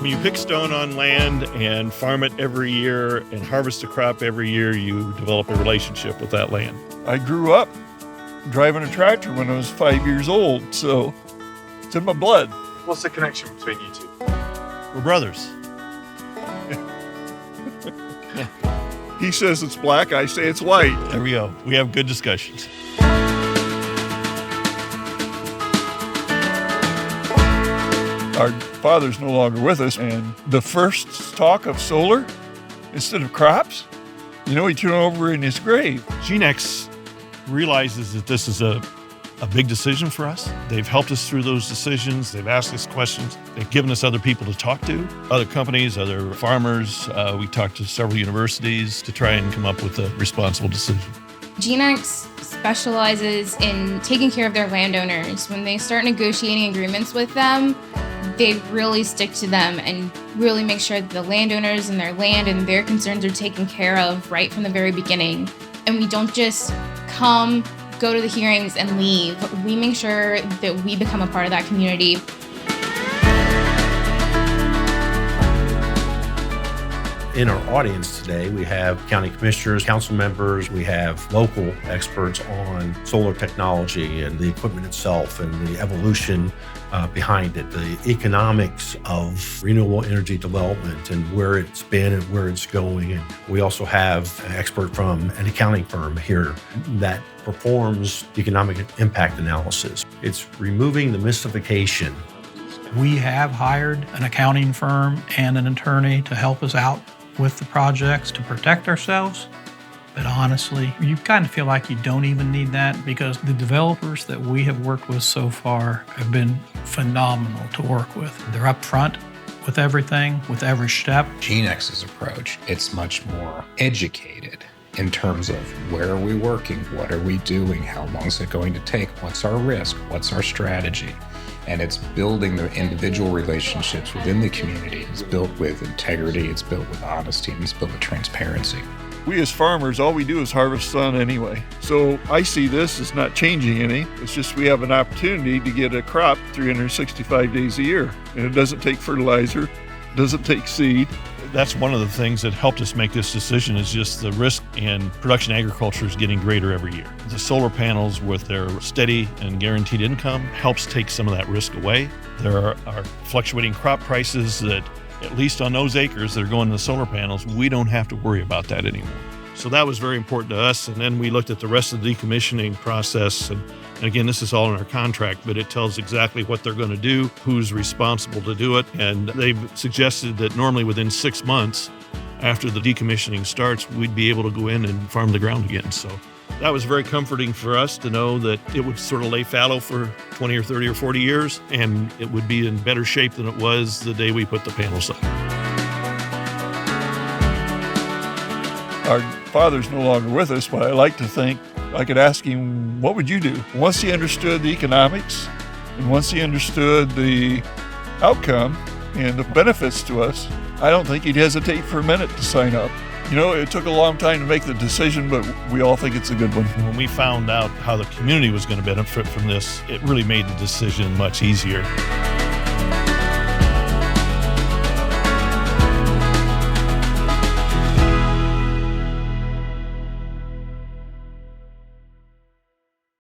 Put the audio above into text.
When you pick stone on land and farm it every year and harvest a crop every year, you develop a relationship with that land. I grew up driving a tractor when I was 5 years old, so it's in my blood. What's the connection between you two? We're brothers. He says it's black, I say it's white. There we go. We have good discussions. Our father's no longer with us, and the first talk of solar instead of crops, he turned over in his grave. Geenex realizes that this is a big decision for us. They've helped us through those decisions. They've asked us questions. They've given us other people to talk to, other companies, other farmers. We talked to several universities to try and come up with a responsible decision. Geenex specializes in taking care of their landowners. When they start negotiating agreements with them, they really stick to them and really make sure that the landowners and their land and their concerns are taken care of right from the very beginning. And we don't just come, go to the hearings, and leave. We make sure that we become a part of that community. In our audience today, we have county commissioners, council members, we have local experts on solar technology and the equipment itself and the evolution behind it, the economics of renewable energy development and where it's been and where it's going. And we also have an expert from an accounting firm here that performs economic impact analysis. It's removing the mystification. We have hired an accounting firm and an attorney to help us out with the projects to protect ourselves. But honestly, you kind of feel like you don't even need that because the developers that we have worked with so far have been phenomenal to work with. They're upfront with everything, with every step. Geenex's approach, it's much more educated in terms of where are we working, what are we doing, how long is it going to take, what's our risk, what's our strategy. And it's building the individual relationships within the community. It's built with integrity, it's built with honesty, and it's built with transparency. We as farmers, all we do is harvest sun anyway. So I see this as not changing any. It's just we have an opportunity to get a crop 365 days a year. And it doesn't take fertilizer, doesn't take seed. That's one of the things that helped us make this decision is just the risk in production agriculture is getting greater every year. The solar panels with their steady and guaranteed income helps take some of that risk away. There are fluctuating crop prices that, at least on those acres that are going to the solar panels, we don't have to worry about that anymore. So that was very important to us. And then we looked at the rest of the decommissioning process. And again, this is all in our contract, but it tells exactly what they're going to do, who's responsible to do it. And they've suggested that normally within 6 months after the decommissioning starts, we'd be able to go in and farm the ground again. So that was very comforting for us to know that it would sort of lay fallow for 20 or 30 or 40 years, and it would be in better shape than it was the day we put the panels up. Our father's no longer with us, but I like to think I could ask him, what would you do? Once he understood the economics, and once he understood the outcome and the benefits to us, I don't think he'd hesitate for a minute to sign up. It took a long time to make the decision, but we all think it's a good one. When we found out how the community was going to benefit from this, it really made the decision much easier.